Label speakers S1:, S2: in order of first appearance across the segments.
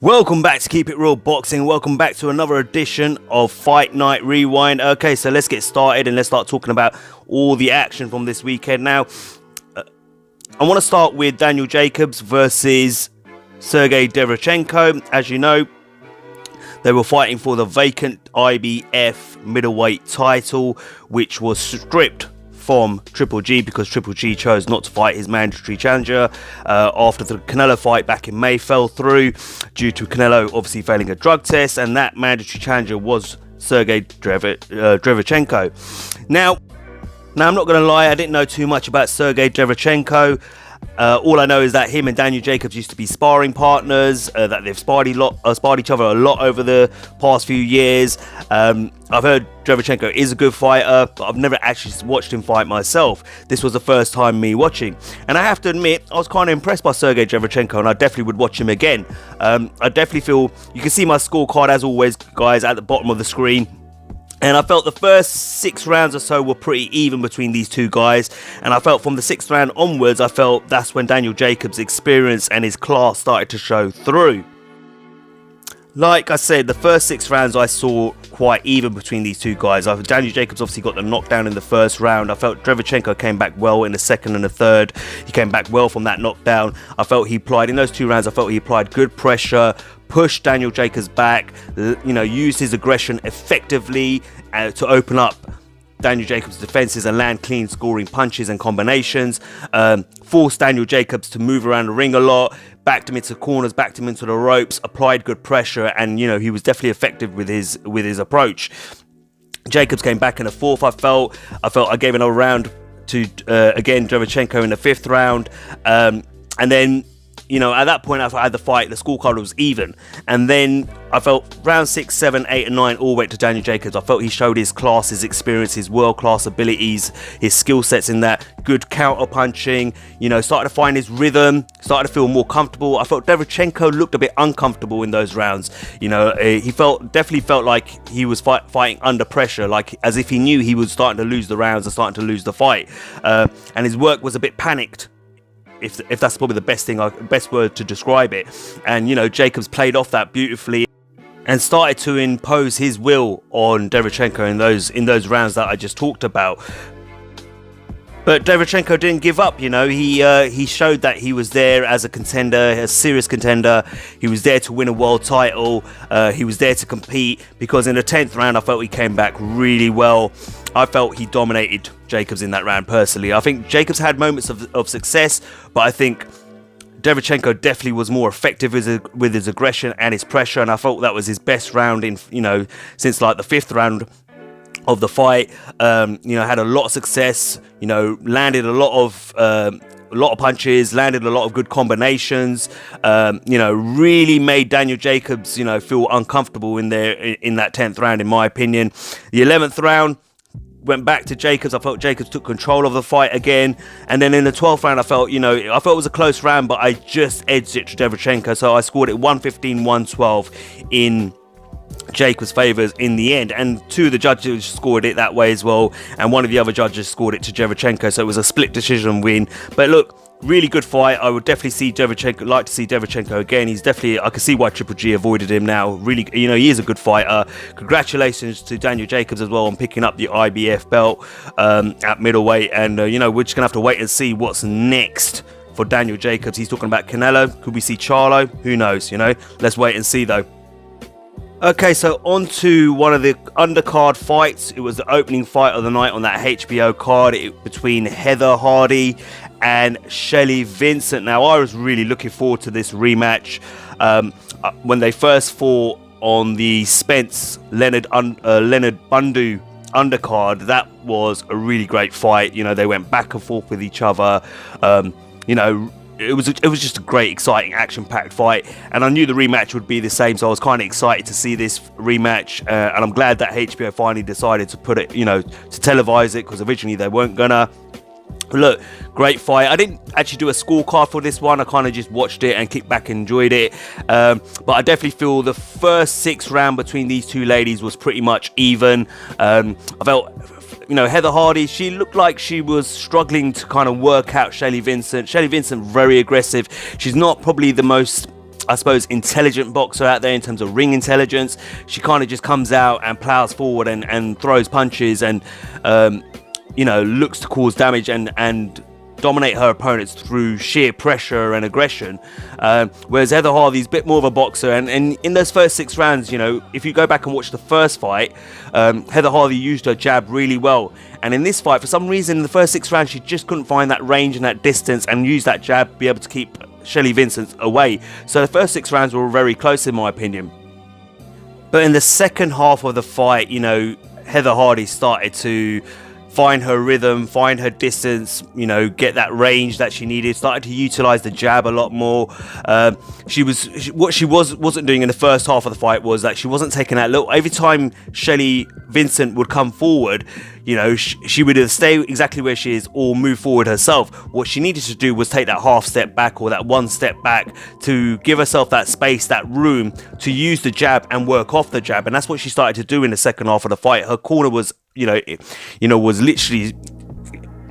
S1: Welcome back to Keep It Real Boxing. Welcome back to another edition of Fight Night Rewind. Okay, so let's get started and let's start talking about all the action from this weekend. Now, I want to start with Daniel Jacobs versus Sergiy Derevyanchenko. As you know, they were fighting for the vacant IBF middleweight title, which was stripped from Triple G because Triple G chose not to fight his mandatory challenger after the Canelo fight back in May fell through due to Canelo obviously failing a drug test, and that mandatory challenger was Sergiy Derevyanchenko. Now I'm not going to lie, I didn't know too much about Sergiy Derevyanchenko. All I know is that him and Daniel Jacobs used to be sparring partners, that they've sparred each other a lot over the past few years. I've heard Derevyanchenko is a good fighter, but I've never actually watched him fight myself. This was the first time me watching. And I have to admit, I was kind of impressed by Sergiy Derevyanchenko, and I definitely would watch him again. I definitely feel, you can see my scorecard as always, guys, at the bottom of the screen. And I felt the first 6 rounds or so were pretty even between these two guys. And I felt from the 6th round onwards, I felt that's when Daniel Jacobs' experience and his class started to show through. Like I said, the first 6 rounds I saw quite even between these two guys. Daniel Jacobs obviously got the knockdown in the first round. I felt Derevyanchenko came back well in the second and the third. He came back well from that knockdown. I felt he applied, in those 2 rounds, I felt he applied good pressure, pushed Daniel Jacobs back, used his aggression effectively to open up Daniel Jacobs' defenses and land clean scoring punches and combinations, forced Daniel Jacobs to move around the ring a lot, backed him into corners, backed him into the ropes, applied good pressure, and he was definitely effective with his approach. Jacobs came back in the 4th. I felt I gave another round to again Derevyanchenko in the 5th round, and then at that point, I had the fight, the scorecard was even. And then I felt round 6, 7, 8, and 9 all went to Daniel Jacobs. I felt he showed his class, his experience, his world-class abilities, his skill sets in that. Good counter-punching, started to find his rhythm, started to feel more comfortable. I felt Derevyanchenko looked a bit uncomfortable in those rounds. He definitely felt like he was fighting under pressure, like as if he knew he was starting to lose the rounds and starting to lose the fight. And his work was a bit panicked, if that's probably the best word to describe it. And Jacobs played off that beautifully and started to impose his will on Derevyanchenko in those rounds that I just talked about. But Derevyanchenko didn't give up. He showed that he was there as a contender, a serious contender. He was there to win a world title. He was there to compete, because in the 10th round I felt he came back really well. I felt he dominated Jacobs in that round personally. I think Jacobs had moments of success, but I think Derevyanchenko definitely was more effective with his aggression and his pressure, and I felt that was his best round in since like the 5th round of the fight. Had a lot of success, landed a lot of punches, landed a lot of good combinations, really made Daniel Jacobs feel uncomfortable in that 10th round, in my opinion. The 11th round went back to Jacobs. I felt Jacobs took control of the fight again, and then in the 12th round I felt it was a close round, but I just edged it to Derevyanchenko, so I scored it 115-112 in Jacobs' favours in the end, and 2 of the judges scored it that way as well, and 1 of the other judges scored it to Derevyanchenko, so it was a split decision win. But look, really good fight. I would definitely like to see Derevyanchenko again. He's definitely, I can see why Triple G avoided him now. Really, he is a good fighter. Congratulations to Daniel Jacobs as well on picking up the IBF belt at middleweight, and we're just gonna have to wait and see what's next for Daniel Jacobs. He's talking about Canelo. Could we see Charlo? Who knows? Let's wait and see though. Okay, so on to one of the undercard fights. It was the opening fight of the night on that HBO card between Heather Hardy and Shelly Vincent. Now, I was really looking forward to this rematch. When they first fought on the Spence Leonard Bundu undercard, that was a really great fight. They went back and forth with each other. It was just a great, exciting, action-packed fight, and I knew the rematch would be the same, so I was kind of excited to see this rematch, and I'm glad that HBO finally decided to put it, to televise it, because originally they weren't gonna. Look, great fight. I didn't actually do a scorecard for this one. I kind of just watched it and kicked back and enjoyed it. But I definitely feel the first 6th round between these two ladies was pretty much even. I felt, Heather Hardy, she looked like she was struggling to kind of work out Shelly Vincent. Shelly Vincent, very aggressive. She's not probably the most I suppose, intelligent boxer out there in terms of ring intelligence. She kind of just comes out and plows forward and throws punches and, you know, looks to cause damage and dominate her opponents through sheer pressure and aggression, whereas Heather Hardy's a bit more of a boxer, and in those first 6 rounds, you know, if you go back and watch the first fight, Heather Hardy used her jab really well, and in this fight, for some reason, in the first 6 rounds, she just couldn't find that range and that distance and use that jab to be able to keep Shelly Vincent away. So the first 6 rounds were very close in my opinion. But in the second half of the fight, you know, Heather Hardy started to find her rhythm, find her distance, you know, get that range that she needed, started to utilize the jab a lot more. What she wasn't doing in the first half of the fight was that she wasn't taking that little, every time Shelly Vincent would come forward, you know, she would either stay exactly where she is or move forward herself. What she needed to do was take that half step back or that 1 step back to give herself that space, that room to use the jab and work off the jab. And that's what she started to do in the second half of the fight. Her corner was, was literally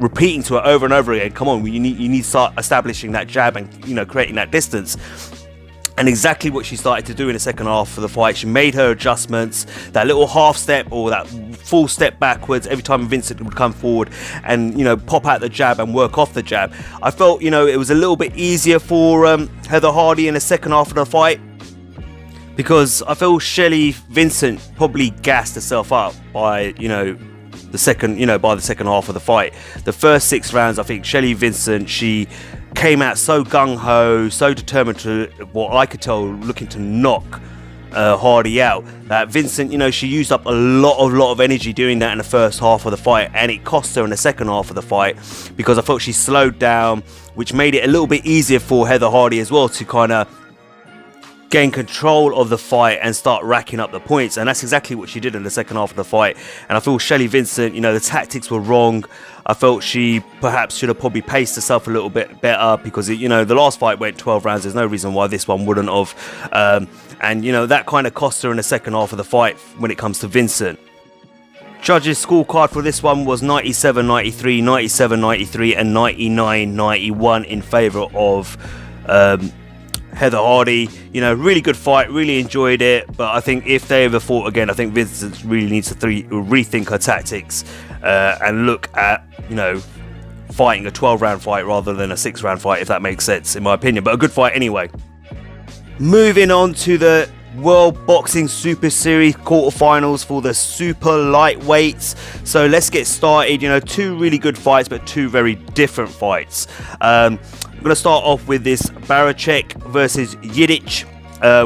S1: repeating to her over and over again, come on, you need to start establishing that jab and, you know, creating that distance. And exactly what she started to do in the second half of the fight. She made her adjustments, that little half step or that full step backwards every time Vincent would come forward and, you know, pop out the jab and work off the jab. I felt, you know, it was a little bit easier for Heather Hardy in the second half of the fight, because I feel Shelly Vincent probably gassed herself up by, by the second half of the fight. The first 6 rounds, I think Shelly Vincent, she came out so gung-ho, so determined to, what I could tell, looking to knock Hardy out, that Vincent, you know, she used up a lot of energy doing that in the first half of the fight, and it cost her in the second half of the fight, because I felt she slowed down, which made it a little bit easier for Heather Hardy as well to kind of gain control of the fight and start racking up the points. And that's exactly what she did in the second half of the fight. And I feel Shelly Vincent, you know, the tactics were wrong. I felt she perhaps should have probably paced herself a little bit better, because you know, the last fight went 12 rounds. There's no reason why this one wouldn't have, and you know, that kind of cost her in the second half of the fight when it comes to Vincent. Judges' scorecard for this one was 97-93, 97-93 and 99-91 in favour of Heather Hardy. You know, really good fight, really enjoyed it, but I think if they ever fought again, I think Vincent really needs to rethink her tactics and look at, you know, fighting a 12-round fight rather than a 6-round fight, if that makes sense, in my opinion. But a good fight anyway. Moving on to the World Boxing Super Series quarterfinals for the super lightweights. So let's get started. You know, 2 really good fights, but 2 very different fights. I'm going to start off with this Baranchyk versus Yiddich,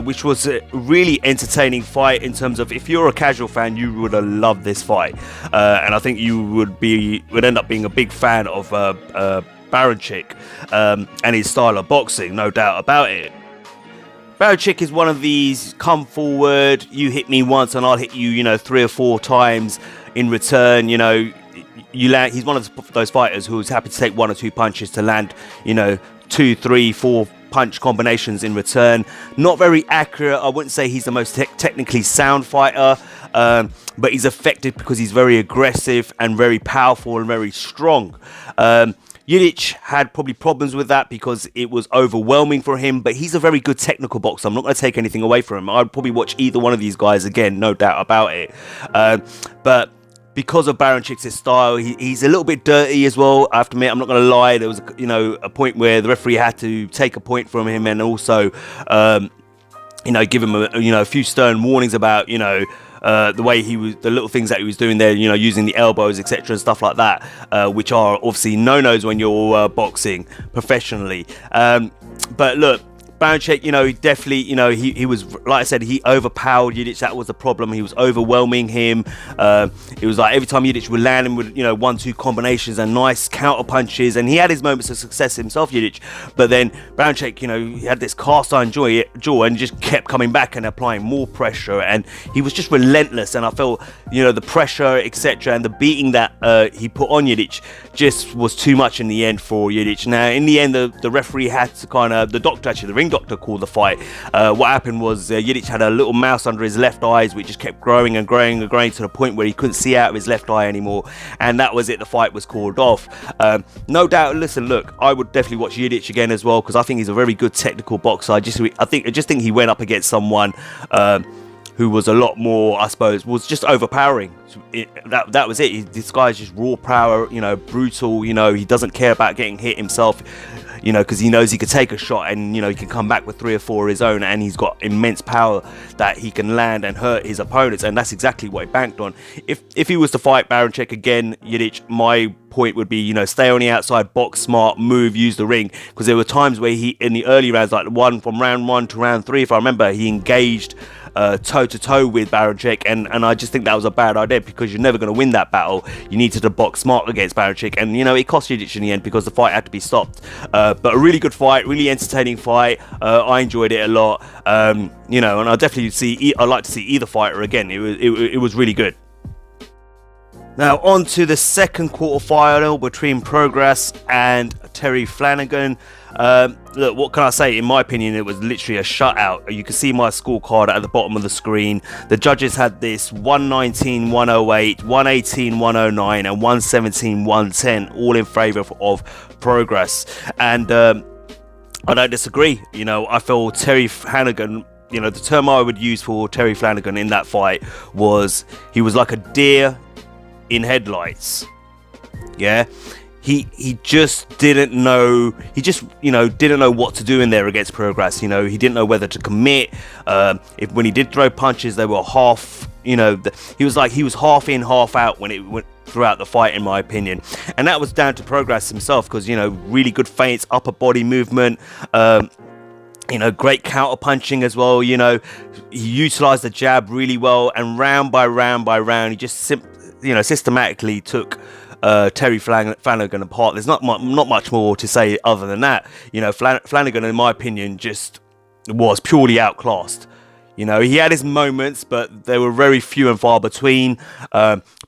S1: which was a really entertaining fight in terms of, if you're a casual fan, you would have loved this fight. And I think you would end up being a big fan of Baranchyk and his style of boxing, no doubt about it. Baranchyk is one of these come forward, you hit me once and I'll hit you, you know, 3 or 4 times in return. You know, he's one of those fighters who's happy to take 1 or 2 punches to land, you know, 2, 3, 4 punch combinations in return. Not very accurate. I wouldn't say he's the most technically sound fighter, but he's effective because he's very aggressive and very powerful and very strong. Yiddich had probably problems with that because it was overwhelming for him, but he's a very good technical boxer. I'm not going to take anything away from him. I'd probably watch either one of these guys again, no doubt about it. But because of Barancyk's style, he's a little bit dirty as well. I have to admit, I'm not going to lie. There was, you know, a point where the referee had to take a point from him and also, you know, give him a few stern warnings about, you know, the way he was, the little things that he was doing there, you know, using the elbows, etc., and stuff like that, which are obviously no-nos when you're boxing professionally. But look, Baranchyk, you know, definitely, you know, he was, like I said, he overpowered Yiddich. That was the problem. He was overwhelming him. It was like every time Yiddich would land him with, you know, 1-2 combinations and nice counter punches, and he had his moments of success himself, Yiddich. But then Baranchyk, you know, he had this cast iron jaw and just kept coming back and applying more pressure, and he was just relentless. And I felt, you know, the pressure, etc., and the beating that he put on Yiddich just was too much in the end for Yiddich. Now, in the end, the referee had to kind of, the doctor, actually, the ring doctor called the fight. What happened was Yidic had a little mouse under his left eyes, which just kept growing and growing and growing to the point where he couldn't see out of his left eye anymore, and that was it. The fight was called off. No doubt. Listen, look, I would definitely watch Yidic again as well, because I think he's a very good technical boxer. I just think he went up against someone who was a lot more, I suppose, was just overpowering. That was it. This guy's just raw power, brutal. He doesn't care about getting hit himself, because he knows he could take a shot and he can come back with 3 or 4 of his own, and he's got immense power that he can land and hurt his opponents, and that's exactly what he banked on. If he was to fight Baranchyk again, Yidic, my point would be, stay on the outside, box smart, move, use the ring, because there were times where he, in the early rounds, like from round 1 to round 3, if I remember, he engaged toe-to-toe with Baranchyk, and I just think that was a bad idea, because you're never going to win that battle. You needed to box smart against Baranchyk, and it cost Yidic in the end because the fight had to be stopped. But a really good fight, really entertaining fight. I enjoyed it a lot, and I definitely I'd like to see either fighter again. It was really good. Now on to the second quarterfinal between Progress and Terry Flanagan. Look, what can I say? In my opinion, it was literally a shutout. You can see my scorecard at the bottom of the screen. The judges had this 119-108, 118-109 and 117-110, all in favour of Progress. And I don't disagree. I feel Terry Flanagan, the term I would use for Terry Flanagan in that fight was he was like a deer in headlights. Yeah. He just didn't know. He just didn't know what to do in there against Progress. He didn't know whether to commit. When he did throw punches, they were half. He was half in, half out when it went throughout the fight, in my opinion. And that was down to Progress himself, because really good feints, upper body movement. Great counter punching as well. He utilized the jab really well, and round by round, he just systematically took Terry Flanagan apart. There's not much more to say other than that. Flanagan, in my opinion, just was purely outclassed. He had his moments, but they were very few and far between.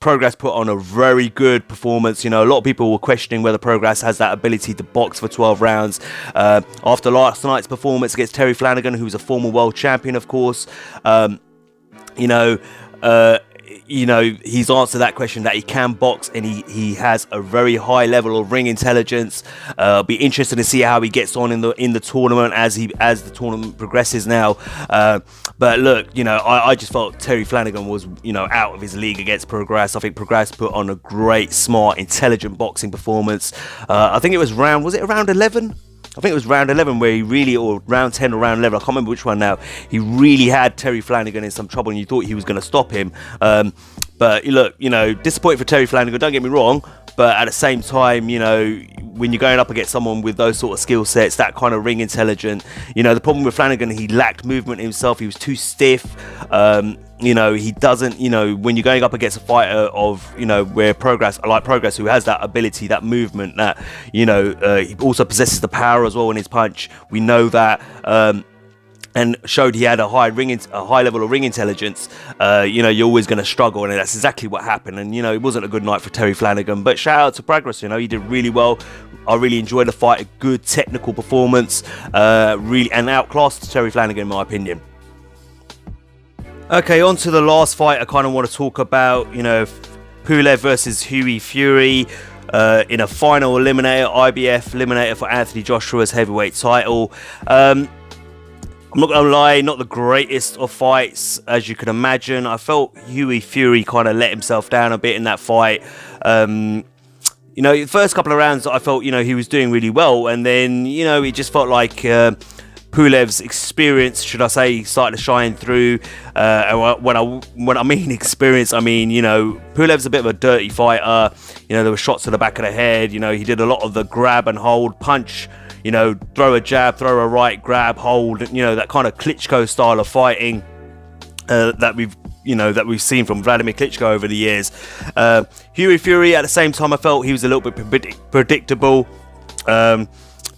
S1: Progress put on a very good performance. A lot of people were questioning whether Progress has that ability to box for 12 rounds. After last night's performance against Terry Flanagan, who's a former world champion, of course, he's answered that question, that he can box, and he has a very high level of ring intelligence. Be interested to see how he gets on in the tournament as the tournament progresses now. But look, I just felt Terry Flanagan was out of his league against Progress. I think Progress put on a great, smart, intelligent boxing performance. I think it was round 11? I think it was round 11 where he really, or round 10 or round 11, I can't remember which one now, he really had Terry Flanagan in some trouble, and you thought he was going to stop him. But look, disappointed for Terry Flanagan, don't get me wrong, but at the same time, when you're going up against someone with those sort of skill sets, that kind of ring intelligent, the problem with Flanagan, he lacked movement himself. He was too stiff. He doesn't, when you're going up against a fighter of, where Progress, who has that ability, that movement, that, he also possesses the power as well in his punch. We know that. And showed he had a high level of ring intelligence. You're always going to struggle, and that's exactly what happened. And it wasn't a good night for Terry Flanagan. But shout out to Progress. He did really well. I really enjoyed the fight. A good technical performance, really, and outclassed Terry Flanagan, in my opinion. Okay, on to the last fight. I kind of want to talk about, Pulev versus Hughie Fury. In a final eliminator, IBF eliminator for Anthony Joshua's heavyweight title. I'm not going to lie, not the greatest of fights, as you can imagine. I felt Hughie Fury kind of let himself down a bit in that fight. The first couple of rounds, I felt, he was doing really well. And then, it just felt like Pulev's experience, should I say, started to shine through. And when I mean experience, I mean, Pulev's a bit of a dirty fighter. There were shots to the back of the head. He did a lot of the grab and hold, punch, throw a jab, throw a right, grab, hold, that kind of Klitschko style of fighting that we've seen from Vladimir Klitschko over the years. Hughie Fury, at the same time, I felt he was a little bit predictable.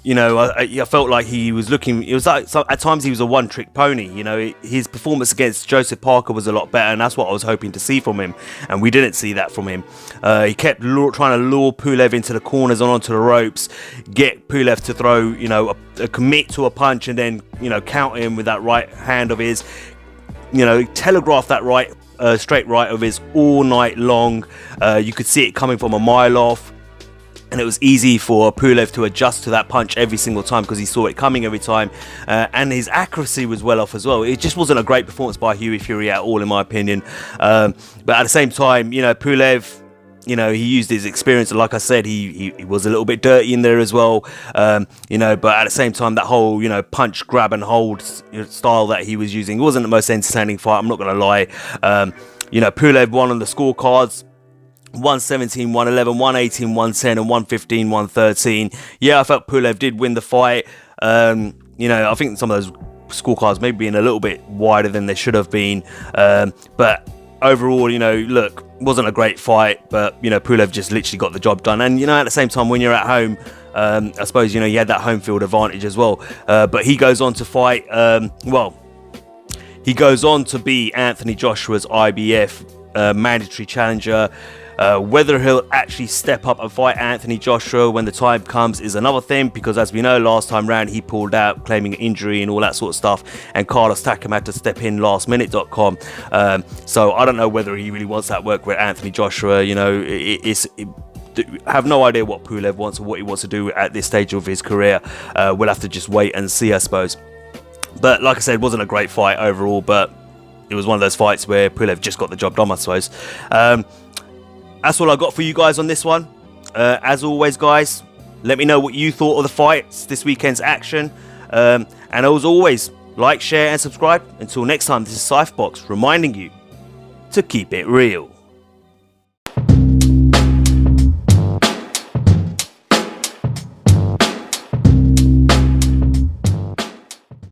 S1: you know, I felt like he was looking. It was like at times he was a one-trick pony. You know, his performance against Joseph Parker was a lot better, and that's what I was hoping to see from him. And we didn't see that from him. He kept trying to lure Pulev into the corners and onto the ropes, get Pulev to throw, you know, a commit to a punch, and then, you know, counter him with that right hand of his. You know, telegraph that right, straight right of his all night long. You could see it coming from a mile off. And it was easy for Pulev to adjust to that punch every single time because he saw it coming every time. And his accuracy was well off as well. It just wasn't a great performance by Hughie Fury at all, in my opinion. But at the same time, you know, Pulev, you know, he used his experience. Like I said, he was a little bit dirty in there as well. You know, but at the same time, that whole, you know, punch, grab and hold style that he was using wasn't the most entertaining fight. I'm not going to lie. You know, Pulev won on the scorecards. 117, 111, 118, 110 and 115, 113. Yeah, I felt Pulev did win the fight. You know, I think some of those scorecards maybe being a little bit wider than they should have been. But overall, you know, look, wasn't a great fight, but, you know, Pulev just literally got the job done. And, you know, at the same time, when you're at home, I suppose, you know, you had that home field advantage as well. But he goes on to fight, he goes on to be Anthony Joshua's IBF mandatory challenger. Whether he'll actually step up and fight Anthony Joshua when the time comes is another thing, because as we know, last time round he pulled out claiming an injury and all that sort of stuff, and Carlos Takam had to step in lastminute.com. So I don't know whether he really wants that work with Anthony Joshua. You know, I have no idea what Pulev wants or what he wants to do at this stage of his career. We'll have to just wait and see, I suppose. But like I said, it wasn't a great fight overall, but it was one of those fights where Pulev just got the job done, I suppose. That's all I got for you guys on this one. As always, guys, let me know what you thought of the fights, this weekend's action. And as always, like, share and subscribe. Until next time, this is Cyphbox reminding you to keep it real.